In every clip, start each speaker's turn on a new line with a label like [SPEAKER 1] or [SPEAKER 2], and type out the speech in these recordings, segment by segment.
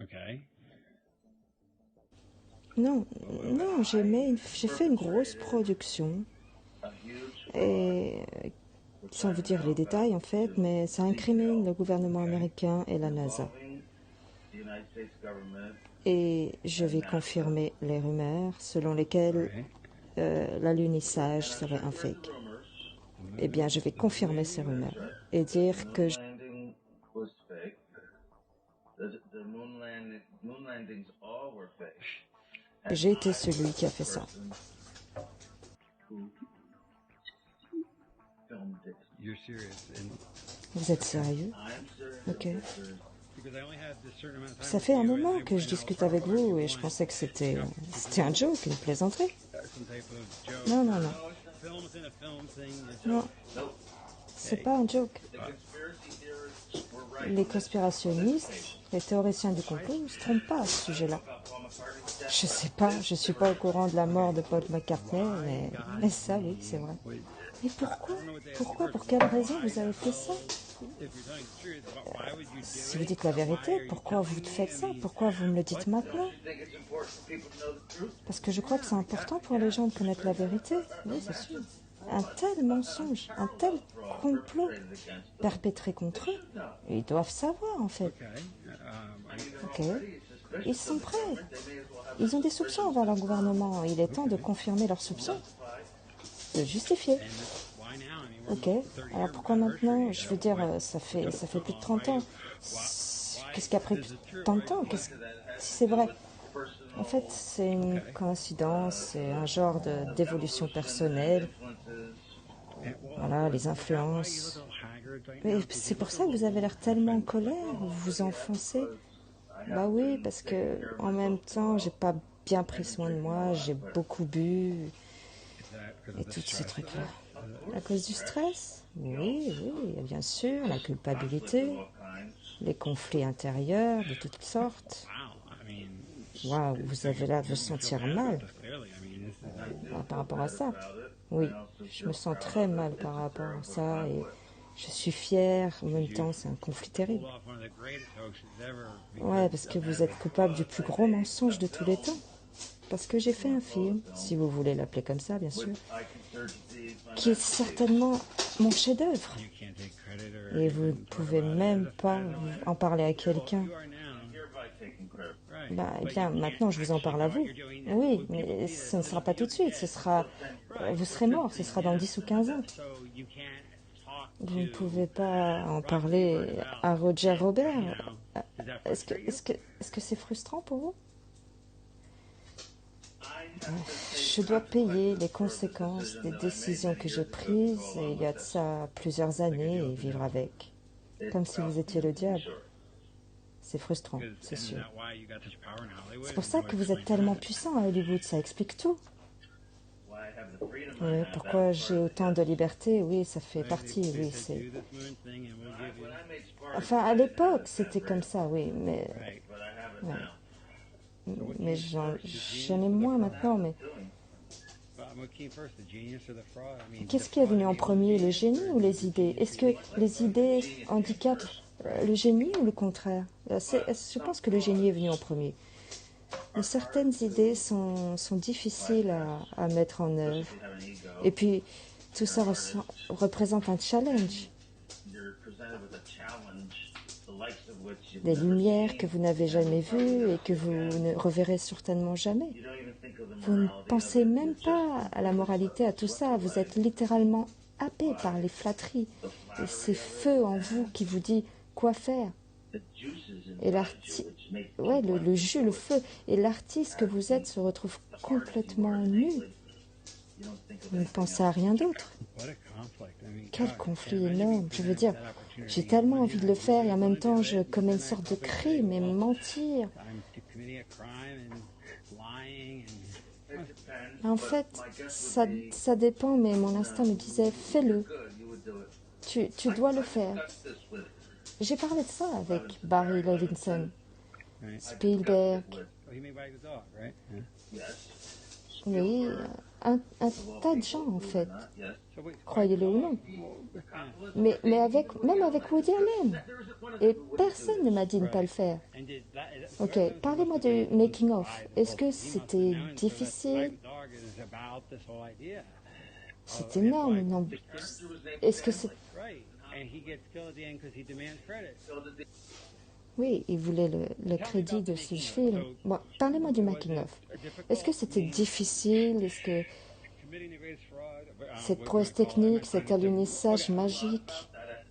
[SPEAKER 1] Okay.
[SPEAKER 2] Non, non, j'ai fait une grosse production. Et sans vous dire les détails en fait, mais ça incrimine le gouvernement américain et la NASA. Et je vais confirmer les rumeurs selon lesquelles l'alunissage serait un fake. Eh bien, je vais confirmer ces rumeurs et dire que j'ai été celui qui a fait ça.
[SPEAKER 1] You're serious.
[SPEAKER 2] Vous êtes sérieux? Ok.
[SPEAKER 1] Because I only had this certain amount of time
[SPEAKER 2] Ça fait un moment que je discute avec vous et je pensais que c'était un joke, une plaisanterie.
[SPEAKER 1] some type of joke.
[SPEAKER 2] Non, non, non.
[SPEAKER 1] Film within a film thing.
[SPEAKER 2] Non, c'est pas un joke. Les conspirationnistes, les théoriciens du complot ne se trompent pas à ce sujet-là. Je sais pas, je suis pas au courant de la mort de Paul McCartney, mais ça, oui, c'est vrai. Mais pourquoi? Pourquoi? Pour quelle raison vous avez fait ça? Si vous dites la vérité, pourquoi vous faites ça? Pourquoi vous me le dites maintenant? Parce que je crois que c'est important pour les gens de connaître la vérité. Oui, c'est sûr. Un tel mensonge, un tel complot perpétré contre eux, ils doivent savoir en fait. Ok. Ils sont prêts. Ils ont des soupçons envers leur gouvernement. Il est temps de confirmer leurs soupçons, de justifier. Ok. Alors pourquoi maintenant? Je veux dire, ça fait plus de 30 ans. Qu'est-ce qui a pris tant de temps? Si c'est vrai? En fait, c'est une coïncidence, c'est un genre d'évolution personnelle. Voilà, les influences. Mais c'est pour ça que vous avez l'air tellement en colère, vous vous enfoncez. Bah oui, parce que en même temps, j'ai pas bien pris soin de moi, j'ai beaucoup bu et tous ces trucs-là. À cause du stress? Oui, oui, bien sûr, la culpabilité, les conflits intérieurs de toutes sortes. Waouh, vous avez l'air de vous sentir mal par rapport à ça. Oui, je me sens très mal par rapport à ça et je suis fière. En même temps, c'est un conflit terrible. Ouais, parce que vous êtes coupable du plus gros mensonge de tous les temps. Parce que j'ai fait un film, si vous voulez l'appeler comme ça, bien sûr, qui est certainement mon chef-d'œuvre. Et vous ne pouvez même pas en parler à quelqu'un. Bah, eh bien, maintenant, je vous en parle à vous. Oui, mais ce ne sera pas tout de suite. Vous serez mort. Ce sera dans 10 ou 15 ans. Vous ne pouvez pas en parler à Roger Robert. Est-ce que c'est frustrant pour vous? Je dois payer les conséquences des décisions que j'ai prises et il y a de ça plusieurs années et vivre avec. Comme si vous étiez le diable. C'est frustrant, c'est sûr. C'est pour ça que vous êtes tellement puissant à Hollywood, ça explique tout. Oui, pourquoi j'ai autant de liberté, oui, ça fait partie, oui, c'est... Enfin, à l'époque, c'était comme ça, oui, mais... Ouais. Mais j'en ai moins maintenant, mais... Qu'est-ce qui est venu en premier, le génie ou les idées? Est-ce que les idées handicapent le génie ou le contraire? Je pense que le génie est venu en premier. Mais certaines idées sont difficiles à mettre en œuvre. Et puis, tout ça représente un challenge. Des lumières que vous n'avez jamais vues et que vous ne reverrez certainement jamais. Vous ne pensez même pas à la moralité, à tout ça. Vous êtes littéralement happé par les flatteries et ces feux en vous qui vous dit quoi faire. Et le jus, le feu. Et l'artiste que vous êtes se retrouve complètement nu. Vous ne pensez à rien d'autre. Quel conflit énorme. Je veux dire, j'ai tellement envie de le faire et en même temps je commets une sorte de crime et mentir. En fait, ça dépend, mais mon instinct me disait fais-le. Tu dois le faire. J'ai parlé de ça avec Barry Levinson, Spielberg. Oui, un tas de gens, en fait,
[SPEAKER 1] So wait,
[SPEAKER 2] croyez-le ou non. Mais même avec Woody Allen. Et personne ne m'a dit de ne pas le faire.
[SPEAKER 1] and did that,
[SPEAKER 2] Ok, parlez-moi du making-of. Est-ce que c'était difficile?
[SPEAKER 1] Dog is about this whole idea.
[SPEAKER 2] C'est énorme, non? Est-ce que c'est...
[SPEAKER 1] Right. And he gets killed at the end because he demands credit.
[SPEAKER 2] Oui, il voulait le crédit de ce film. Bon, parlez-moi du making-of. Est-ce que c'était difficile? Est-ce que
[SPEAKER 1] Committing the greatest fraud.
[SPEAKER 2] cette prouesse technique, cet alunissage magique,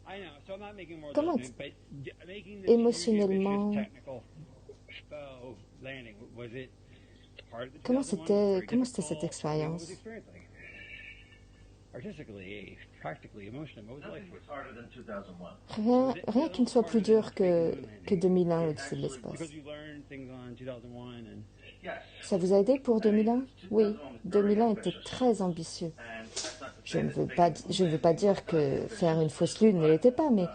[SPEAKER 1] I know. So I'm not making more
[SPEAKER 2] Comment
[SPEAKER 1] judgment, but making this
[SPEAKER 2] émotionnellement,
[SPEAKER 1] huge, ambitious, technical spell landing, was it part of the
[SPEAKER 2] comment
[SPEAKER 1] 2001
[SPEAKER 2] c'était cette
[SPEAKER 1] difficult-
[SPEAKER 2] expérience?
[SPEAKER 1] What was the experience like? Artistically, practically, emotionally, what was it like?
[SPEAKER 3] Nothing was harder than 2001.
[SPEAKER 2] Rien qui ne soit plus dur que 2001 au-dessus de l'espace.
[SPEAKER 1] Because you learned things on 2001 and
[SPEAKER 3] Yes.
[SPEAKER 2] Ça vous a aidé pour 2001? Oui, 2001 était très ambitieux.
[SPEAKER 3] And that's not to
[SPEAKER 2] Je
[SPEAKER 3] say
[SPEAKER 2] ne
[SPEAKER 3] that
[SPEAKER 2] veux
[SPEAKER 3] they-
[SPEAKER 2] pas, je ne veux pas dire que faire une fausse lune ne l'était pas, mais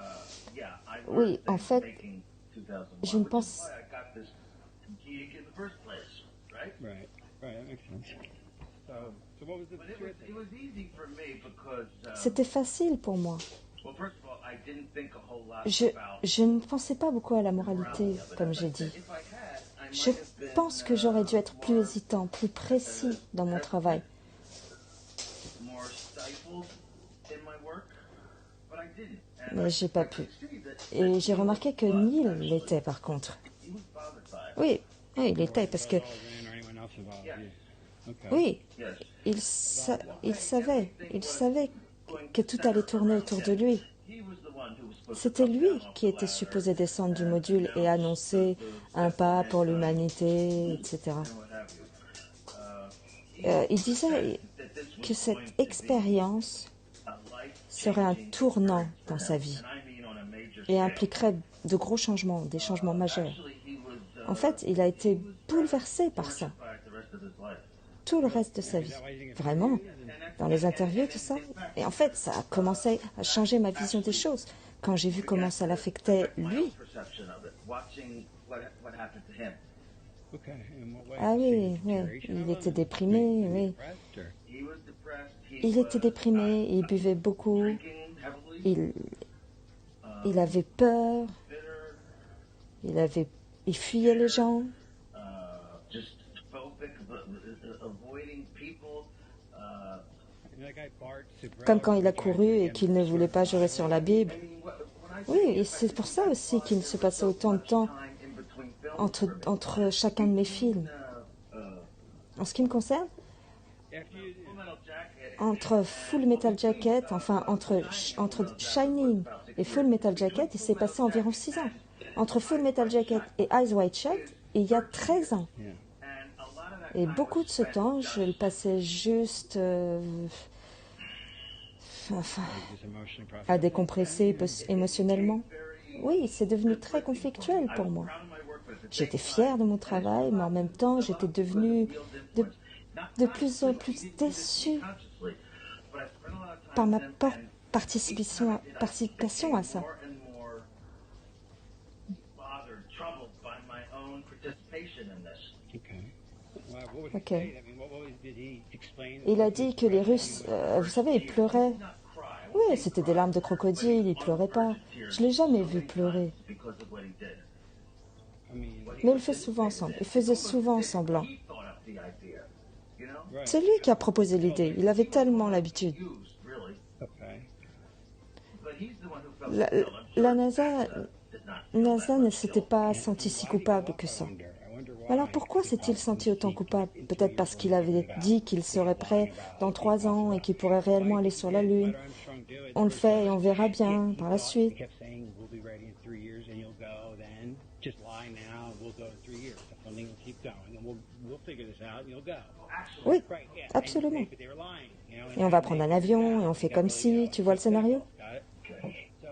[SPEAKER 3] Yeah, I
[SPEAKER 2] oui,
[SPEAKER 3] learned
[SPEAKER 2] en
[SPEAKER 3] things
[SPEAKER 2] fait,
[SPEAKER 3] making 2001,
[SPEAKER 2] je ne
[SPEAKER 3] which is
[SPEAKER 2] pense...
[SPEAKER 3] why I got this gig in the first place, right?
[SPEAKER 1] right, that makes sense. So what was the
[SPEAKER 3] But it
[SPEAKER 1] experience?
[SPEAKER 3] was easy for me because,
[SPEAKER 2] C'était facile pour moi.
[SPEAKER 3] well, first of all, I didn't think a whole lot
[SPEAKER 2] Je,
[SPEAKER 3] about
[SPEAKER 2] je ne pensais pas beaucoup à la moralité, comme j'ai dit.
[SPEAKER 3] if I had, I
[SPEAKER 2] Je
[SPEAKER 3] might have been
[SPEAKER 2] pense que j'aurais dû être plus hésitant, plus précis dans mon travail.
[SPEAKER 3] more stifled in my work, but I didn't. And
[SPEAKER 2] Mais j'ai pas pu.
[SPEAKER 3] see that
[SPEAKER 2] Et j'ai remarqué que Neil l'était, par contre.
[SPEAKER 3] he was bothered by it.
[SPEAKER 2] Oui, oui, il l'était, parce que,
[SPEAKER 1] Or anyone else involved?
[SPEAKER 3] Yeah.
[SPEAKER 1] Okay.
[SPEAKER 2] oui,
[SPEAKER 3] Yes.
[SPEAKER 2] il savait que tout allait tourner autour de lui.
[SPEAKER 3] He was the one who was supposed to
[SPEAKER 2] C'était
[SPEAKER 3] come
[SPEAKER 2] lui
[SPEAKER 3] down off
[SPEAKER 2] qui
[SPEAKER 3] the
[SPEAKER 2] était
[SPEAKER 3] ladder
[SPEAKER 2] supposé descendre du module et annoncer un pas pour l'humanité, etc.
[SPEAKER 3] and what have you.
[SPEAKER 2] Il disait
[SPEAKER 3] That this was
[SPEAKER 2] que cette
[SPEAKER 3] going to be
[SPEAKER 2] expérience
[SPEAKER 3] a life
[SPEAKER 2] serait un tournant dans sa vie
[SPEAKER 3] and I mean on a major
[SPEAKER 2] et
[SPEAKER 3] scale.
[SPEAKER 2] impliquerait de gros changements, des changements majeurs.
[SPEAKER 3] Actually, he was
[SPEAKER 2] En fait, il a été bouleversé par ça,
[SPEAKER 3] by the rest of his life.
[SPEAKER 2] tout le reste de sa vie. Vraiment, dans les interviews, tout ça. Et en fait, ça a commencé à changer ma vision des choses quand j'ai vu comment ça l'affectait
[SPEAKER 3] My
[SPEAKER 2] lui.
[SPEAKER 3] own perception of it, watching what happened to him.
[SPEAKER 1] Okay. In what way?
[SPEAKER 2] Ah oui,
[SPEAKER 1] Seeing
[SPEAKER 2] oui,
[SPEAKER 1] deterioration
[SPEAKER 2] il
[SPEAKER 1] of
[SPEAKER 2] était
[SPEAKER 1] him?
[SPEAKER 2] déprimé, oui.
[SPEAKER 1] Depressed or-
[SPEAKER 3] He was depressed.
[SPEAKER 2] Il était déprimé, il buvait beaucoup,
[SPEAKER 3] Drinking heavily,
[SPEAKER 2] il avait peur,
[SPEAKER 3] bitter,
[SPEAKER 2] il fuyait les gens,
[SPEAKER 3] just phobic, avoiding people.
[SPEAKER 1] That guy Bart Superell,
[SPEAKER 2] comme quand il a couru et qu'il ne voulait pas jouer sur la Bible.
[SPEAKER 3] I mean, when I
[SPEAKER 2] Oui, et c'est pour ça aussi qu'il se passait autant de temps
[SPEAKER 3] time in between films,
[SPEAKER 2] entre chacun de mes films. En ce qui me concerne,
[SPEAKER 1] after you,
[SPEAKER 3] Full Metal Jacket,
[SPEAKER 2] entre Full Metal Jacket, enfin entre Shining et Full Metal Jacket, il s'est passé environ 6 ans. Entre Full Metal Jacket et Eyes Wide Shut, il y a 13 ans.
[SPEAKER 1] yeah.
[SPEAKER 3] and a lot of that
[SPEAKER 2] Et beaucoup de ce temps, je le passais juste enfin,
[SPEAKER 1] Just emotionally processing.
[SPEAKER 2] à décompresser émotionnellement. Oui, c'est devenu très conflictuel pour moi.
[SPEAKER 3] proud of my work, but at the
[SPEAKER 2] J'étais fière de mon travail, mais en même temps, j'étais devenue de plus en plus déçue
[SPEAKER 3] consciously, but I spent a lot of time
[SPEAKER 2] par ma
[SPEAKER 3] with him, and
[SPEAKER 2] participation à ça.
[SPEAKER 3] more and more bothered, troubled by my own participation in this.
[SPEAKER 1] Okay. Well, what would he
[SPEAKER 2] Okay.
[SPEAKER 1] say? I mean, did he explain?
[SPEAKER 2] Il a dit que les Russes, vous savez, ils pleuraient.
[SPEAKER 3] Not cry
[SPEAKER 2] Oui, c'était des larmes de crocodile, il pleurait pas. Je l'ai jamais vu pleurer.
[SPEAKER 3] because of what he did.
[SPEAKER 1] I mean,
[SPEAKER 2] Mais il le fait souvent semblant. Il faisait souvent semblant.
[SPEAKER 3] He thought up the idea, you know?
[SPEAKER 1] right.
[SPEAKER 2] C'est lui qui a proposé l'idée. Il avait tellement l'habitude.
[SPEAKER 3] Used, really.
[SPEAKER 1] Okay.
[SPEAKER 3] But he's the one who felt
[SPEAKER 2] La,
[SPEAKER 3] guilt.
[SPEAKER 2] la NASA,
[SPEAKER 3] Did not.
[SPEAKER 2] NASA ne s'était pas senti si coupable que ça.
[SPEAKER 1] I wonder why.
[SPEAKER 2] Alors pourquoi s'est-il senti autant coupable? Peut-être parce qu'il avait dit qu'il serait prêt dans 3 ans et qu'il pourrait réellement aller sur la Lune.
[SPEAKER 1] Armstrong do it?
[SPEAKER 2] On le fait et on verra bien par la
[SPEAKER 1] He
[SPEAKER 2] suite.
[SPEAKER 1] kept saying, "We'll be ready in 3 years, and you'll go. Then just lie now. We'll go in 3 years. The funding will keep going, and we'll figure this out, and you'll go."
[SPEAKER 2] Oui,
[SPEAKER 1] Right? Yeah.
[SPEAKER 2] absolument.
[SPEAKER 1] But they were lying. You know,
[SPEAKER 2] Et on va prendre un avion et on fait comme si, tu vois le scénario?
[SPEAKER 1] Got it? So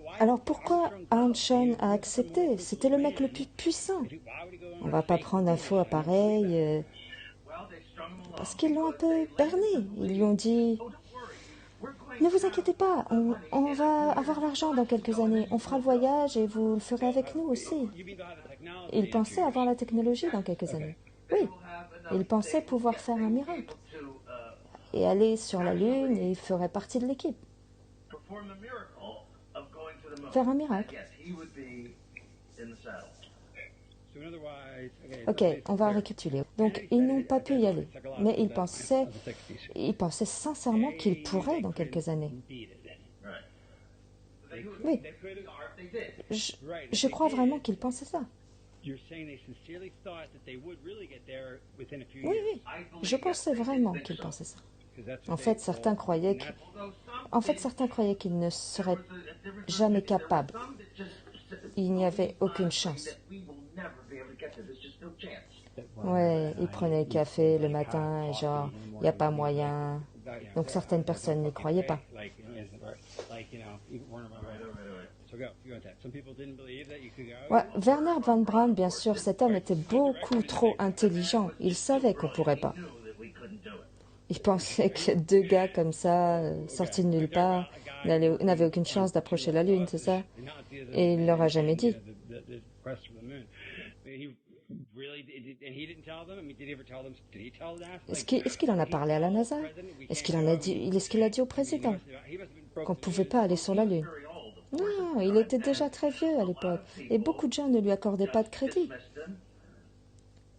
[SPEAKER 1] why?
[SPEAKER 2] Alors pourquoi Armstrong a accepté? C'était le mec le plus puissant.
[SPEAKER 1] Why would he go
[SPEAKER 2] On va pas prendre un faux appareil
[SPEAKER 3] Well, they strung him along.
[SPEAKER 2] parce qu'ils l'ont un peu berné. Ils lui ont dit
[SPEAKER 3] Oh, don't worry. We're going
[SPEAKER 2] ne vous inquiétez pas, on va avoir l'argent dans quelques années. On fera le voyage et vous le ferez avec nous aussi.
[SPEAKER 1] You mean to have the technology?
[SPEAKER 2] Il pensait avoir la technologie dans quelques années. Oui, Il pensait pouvoir faire un miracle et aller sur la Lune et il ferait partie de l'équipe. Faire un miracle. Ok, on va récapituler. Donc, ils n'ont pas pu y aller, mais ils pensaient sincèrement qu'ils pourraient dans quelques années. Oui, je crois vraiment qu'ils pensaient ça. Oui, oui, je pensais vraiment qu'ils pensaient ça. En fait, certains croyaient qu'ils ne seraient jamais capables. Il n'y avait aucune chance. Ouais, ils prenaient le café le matin et genre, il n'y a pas moyen. Donc certaines personnes n'y croyaient pas. Ouais, Werner von Braun, bien sûr, cet homme était beaucoup trop intelligent. Il savait qu'on ne pourrait pas. Il pensait que deux gars comme ça, sortis de nulle part, n'avaient aucune chance d'approcher la Lune, c'est ça? Et il ne leur a jamais dit. Est-ce qu'il en a parlé à la NASA? Est-ce qu'il l'a dit au président qu'on ne pouvait pas aller sur la Lune? Non, il était déjà très vieux à l'époque et beaucoup de gens ne lui accordaient pas de crédit.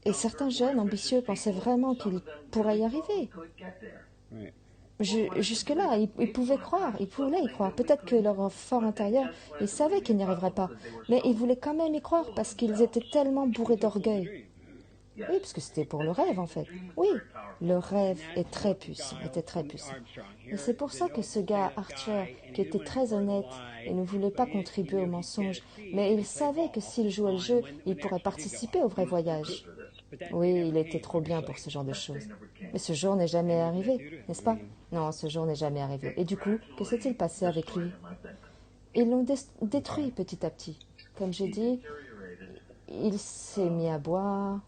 [SPEAKER 2] Et certains jeunes ambitieux pensaient vraiment qu'il pourrait y arriver. Jusque-là, ils pouvaient croire, ils voulaient y croire. Peut-être que leur fort intérieur, ils savaient qu'ils n'y arriveraient pas. Mais ils voulaient quand même y croire parce qu'ils étaient tellement bourrés d'orgueil. Oui, parce que c'était pour le rêve, en fait. Oui, le rêve était très puissant. Et c'est pour ça que ce gars, Archer, qui était très honnête et ne voulait pas contribuer au mensonge, mais il savait que s'il jouait le jeu, il pourrait participer au vrai voyage. Oui, il était trop bien pour ce genre de choses. Mais ce jour n'est jamais arrivé, n'est-ce pas? Non, ce jour n'est jamais arrivé. Et du coup, que s'est-il passé avec lui? Ils l'ont détruit petit à petit. Comme j'ai dit, il s'est mis à boire.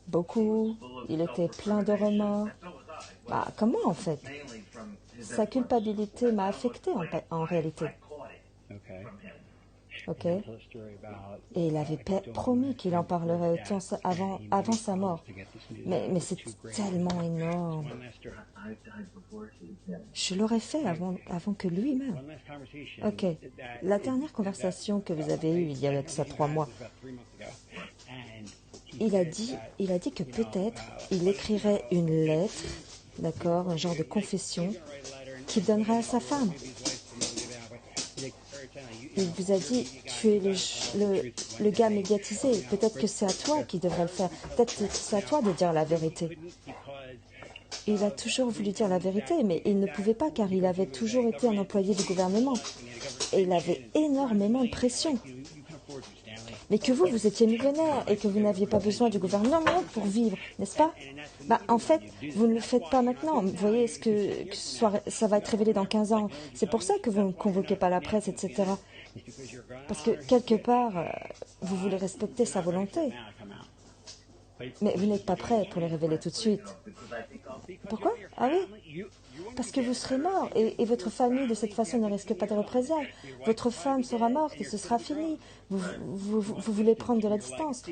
[SPEAKER 2] Beaucoup. Il était plein de remords. Bah, comment en fait? Sa culpabilité m'a affecté en réalité. Ok. Et il avait promis qu'il en parlerait avant sa mort. Mais c'est tellement énorme. Je l'aurais fait avant que lui meure. Ok. La dernière conversation que vous avez eue il y a de ça 3 mois, il a dit que peut-être il écrirait une lettre, d'accord, un genre de confession, qu'il donnerait à sa femme. Il vous a dit, tu es le gars médiatisé, peut-être que c'est à toi qui devrais le faire, peut-être que c'est à toi de dire la vérité. Il a toujours voulu dire la vérité, mais il ne pouvait pas car il avait toujours été un employé du gouvernement. Et il avait énormément de pression. Mais que vous étiez millionnaire et que vous n'aviez pas besoin du gouvernement pour vivre, n'est-ce pas? Bah, en fait, vous ne le faites pas maintenant. Vous voyez, ça va être révélé dans 15 ans. C'est pour ça que vous ne convoquez pas la presse, etc. Parce que, quelque part, vous voulez respecter sa volonté. Mais vous n'êtes pas prêt pour les révéler tout de suite. Pourquoi? Ah oui? Parce que vous serez mort et votre famille, de cette façon, ne risque pas de représailles. Votre femme sera morte et ce sera fini. Vous voulez prendre de la distance.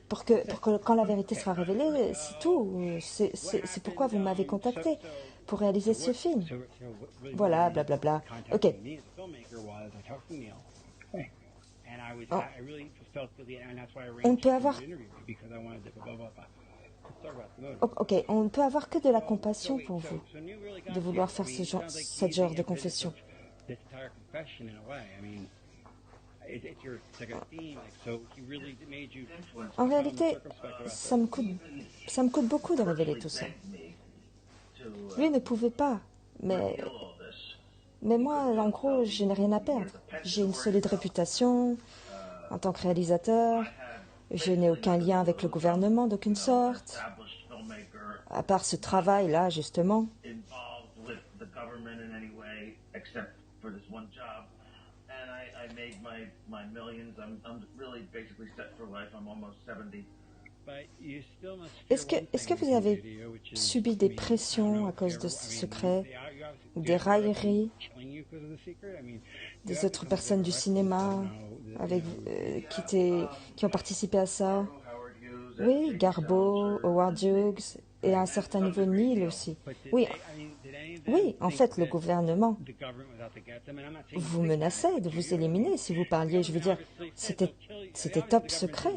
[SPEAKER 2] Pour que quand la vérité sera révélée, c'est tout. C'est pourquoi vous m'avez contacté, pour réaliser ce film. Voilà, blablabla. Ok. On peut avoir... Ok, on ne peut avoir que de la compassion pour vous, de vouloir faire ce genre de confession. En réalité, ça me coûte beaucoup de révéler tout ça. Lui ne pouvait pas, mais moi, en gros, je n'ai rien à perdre. J'ai une solide réputation en tant que réalisateur. Je n'ai aucun lien avec le gouvernement d'aucune sorte, à part ce travail-là, justement. Est-ce que vous avez subi des pressions à cause de ce secret? des railleries, des autres personnes du cinéma avec, qui ont participé à ça. Oui, Garbo, Howard Hughes et à un certain niveau Neil aussi. Oui, oui, en fait, le gouvernement vous menaçait de vous éliminer si vous parliez. Je veux dire, c'était top secret.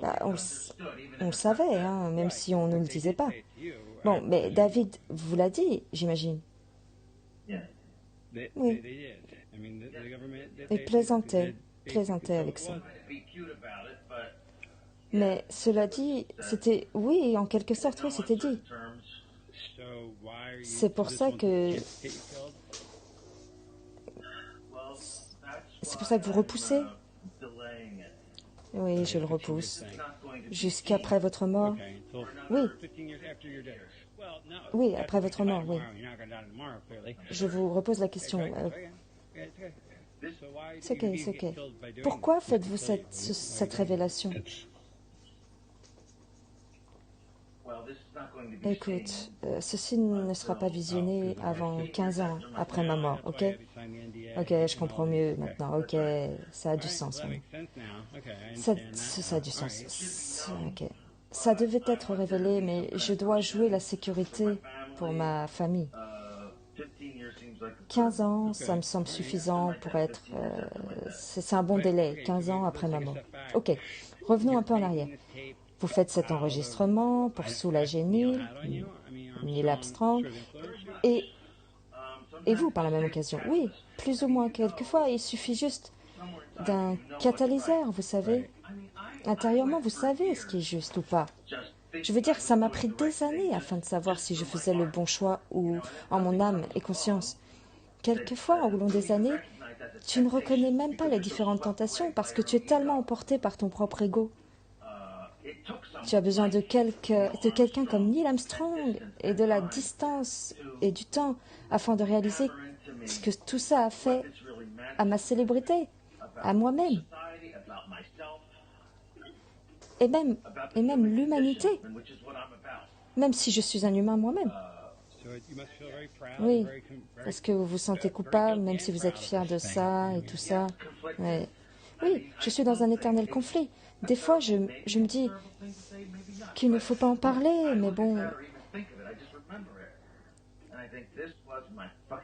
[SPEAKER 2] Bah, on le savait, hein, même si on ne le disait pas. Bon, mais David vous l'a dit, j'imagine. Oui. Et plaisantait avec ça. Mais cela dit, c'était, oui, en quelque sorte, oui, c'était dit. C'est pour ça que... C'est pour ça que vous repoussez? Oui, je le repousse. Jusqu'après votre mort? Oui. Oui, après votre mort, oui. Je vous repose la question. C'est ok. Pourquoi faites-vous cette révélation? Écoute, ceci ne sera pas visionné avant 15 ans après ma mort, ok? Ok, je comprends mieux maintenant, ok, ça a du sens maintenant. Ça a du sens, ok. Ça devait être révélé, mais je dois jouer la sécurité pour ma famille. 15 ans, ça me semble suffisant pour être... c'est un bon délai, 15 ans après ma mort. Ok, revenons un peu en arrière. Vous faites cet enregistrement pour soulager Neil Armstrong, et vous, par la même occasion. Oui, plus ou moins quelquefois, il suffit juste d'un catalyseur, vous savez. Intérieurement, vous savez ce qui est juste ou pas. Je veux dire, ça m'a pris des années afin de savoir si je faisais le bon choix ou en mon âme et conscience. Quelquefois, au long des années, tu ne reconnais même pas les différentes tentations parce que tu es tellement emporté par ton propre ego. Tu as besoin de quelqu'un comme Neil Armstrong et de la distance et du temps afin de réaliser ce que tout ça a fait à ma célébrité, à moi-même, et même l'humanité, même si je suis un humain moi-même. Oui, est-ce que vous vous sentez coupable, même si vous êtes fier de ça et tout ça? Oui, je suis dans un éternel conflit. Des fois, je me dis qu'il ne faut pas en parler, mais bon...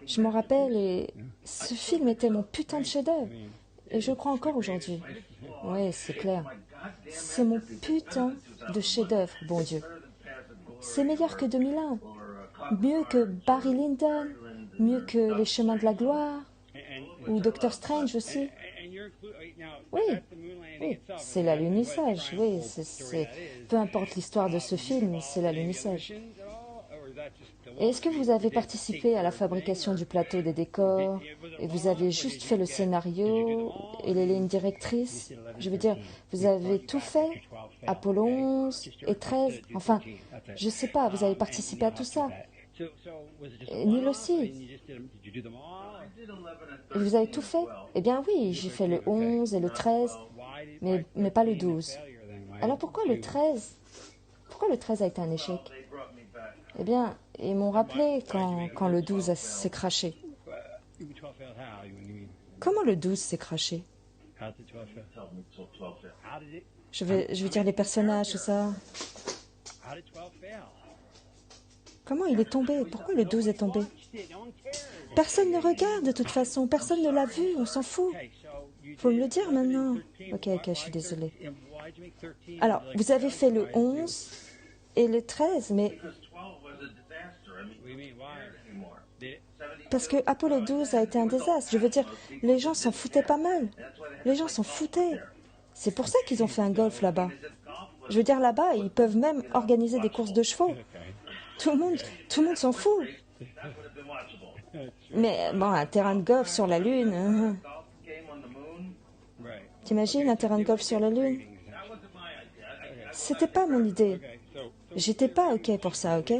[SPEAKER 2] Je m'en rappelle et ce film était mon putain de chef-d'œuvre. Et je crois encore aujourd'hui. Oui, c'est clair. C'est mon putain de chef-d'œuvre, bon Dieu. C'est meilleur que 2001. Mieux que Barry Lyndon, mieux que Les Chemins de la Gloire, ou Doctor Strange aussi. Oui, c'est l'alunissage, oui. Peu importe l'histoire de ce film, c'est l'alunissage. Et est-ce que vous avez participé à la fabrication du plateau des décors et vous avez juste fait le scénario et les lignes directrices? Je veux dire, vous avez tout fait? Apollo 11 et 13? Enfin, je sais pas, vous avez participé à tout ça. Et Neil aussi. Et vous avez tout fait? Eh bien oui, j'ai fait le 11 et le 13, mais pas le 12. Alors pourquoi le 13? Pourquoi le 13 a été un échec? Eh bien, ils m'ont rappelé quand le 12 s'est craché. Comment le 12 s'est craché? Je veux dire les personnages, tout ça. Comment il est tombé? Pourquoi le 12 est tombé? Personne ne regarde de toute façon, personne ne l'a vu, on s'en fout. Faut me le dire maintenant. Ok, je suis désolée. Alors, vous avez fait le 11 et le 13, mais... Parce que Apollo 12 a été un désastre. Je veux dire, les gens s'en foutaient pas mal. Les gens s'en foutaient. C'est pour ça qu'ils ont fait un golf là-bas. Je veux dire, là-bas, ils peuvent même organiser des courses de chevaux. Tout le monde s'en fout. Mais bon, un terrain de golf sur la Lune... T'imagines un terrain de golf sur la Lune? C'était pas mon idée. J'étais pas OK pour ça, OK?